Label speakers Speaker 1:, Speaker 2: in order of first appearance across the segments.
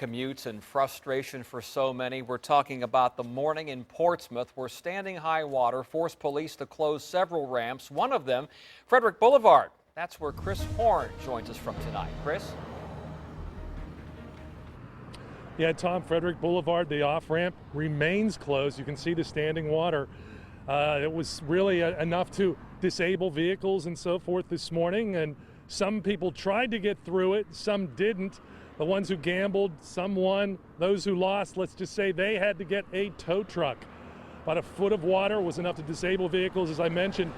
Speaker 1: commutes and frustration for so many. We're talking about the morning in Portsmouth where standing high water forced police to close several ramps, one of them Frederick Boulevard. That's where Chris Horn joins us from tonight. Chris?
Speaker 2: Yeah, Tom, Frederick Boulevard, the off-ramp remains closed. You can see the standing water. It was really enough to disable vehicles and so forth this morning, and some people tried to get through it, some didn't. The ones who gambled, some won. Those who lost, let's just say they had to get a tow truck. About a foot of water was enough to disable vehicles, as I mentioned,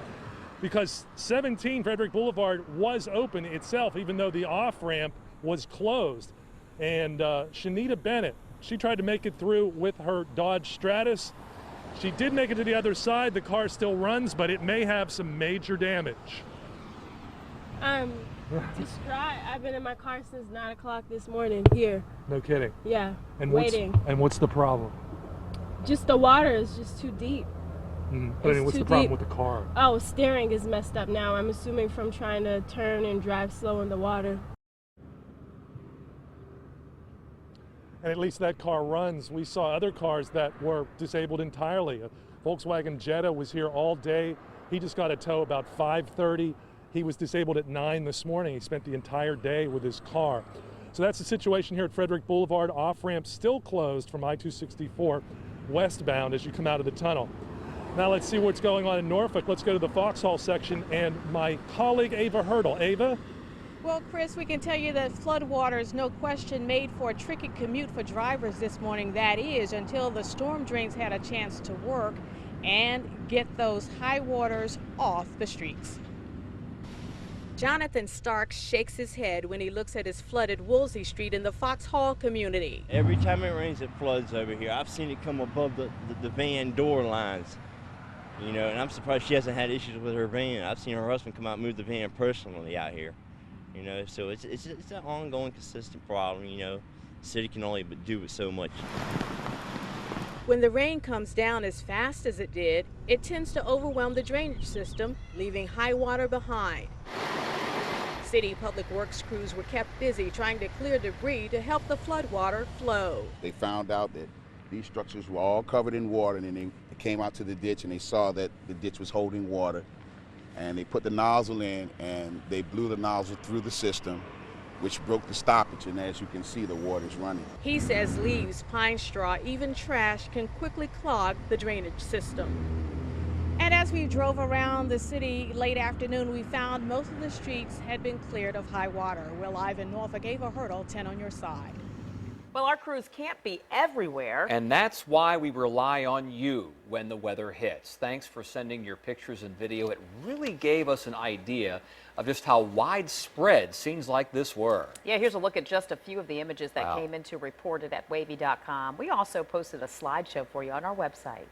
Speaker 2: because 17 Frederick Boulevard was open itself, even though the off-ramp was closed. And Shanita Bennett, she tried to make it through with her Dodge Stratus. She did make it to the other side. The car still runs, but it may have some major damage.
Speaker 3: Distraught. I've been in my car since 9 o'clock this morning here.
Speaker 2: No kidding.
Speaker 3: Yeah,
Speaker 2: and
Speaker 3: waiting.
Speaker 2: What's the problem?
Speaker 3: Just the water is just too deep.
Speaker 2: But I mean, what's the problem with the car?
Speaker 3: Oh, steering is messed up now. I'm assuming from trying to turn and drive slow in the water.
Speaker 2: And at least that car runs. We saw other cars that were disabled entirely. A Volkswagen Jetta was here all day. He just got a tow about 5:30. He was disabled at 9 this morning. He spent the entire day with his car. So that's the situation here at Frederick Boulevard. Off-ramp still closed from I-264 westbound as you come out of the tunnel. Now let's see what's going on in Norfolk. Let's go to the Vauxhall section and my colleague Ava Hurdle. Ava?
Speaker 4: Well, Chris, we can tell you that floodwaters, no question, made for a tricky commute for drivers this morning. That is, until the storm drains had a chance to work and get those high waters off the streets. Jonathan Stark shakes his head when he looks at his flooded Woolsey Street in the Vauxhall community.
Speaker 5: Every time it rains, it floods over here. I've seen it come above the van door lines, you know, and I'm surprised she hasn't had issues with her van. I've seen her husband come out and move the van personally out here. You know, so it's an ongoing, consistent problem. You know, the city can only do it so much.
Speaker 4: When the rain comes down as fast as it did, it tends to overwhelm the drainage system, leaving high water behind. City public works crews were kept busy trying to clear debris to help the floodwater flow.
Speaker 6: They found out that these structures were all covered in water, and then they came out to the ditch and they saw that the ditch was holding water. And they put the nozzle in and they blew the nozzle through the system, which broke the stoppage, and as you can see, the water's running.
Speaker 4: He says leaves, pine straw, even trash can quickly clog the drainage system. And as we drove around the city late afternoon, we found most of the streets had been cleared of high water. We're live in Norfolk. Ava Hurdle, 10 on your side.
Speaker 7: Well, our crews can't be everywhere.
Speaker 1: And that's why we rely on you when the weather hits. Thanks for sending your pictures and video. It really gave us an idea of just how widespread scenes like this were.
Speaker 7: Yeah, here's a look at just a few of the images that came into reported at WAVY.com. We also posted a slideshow for you on our website.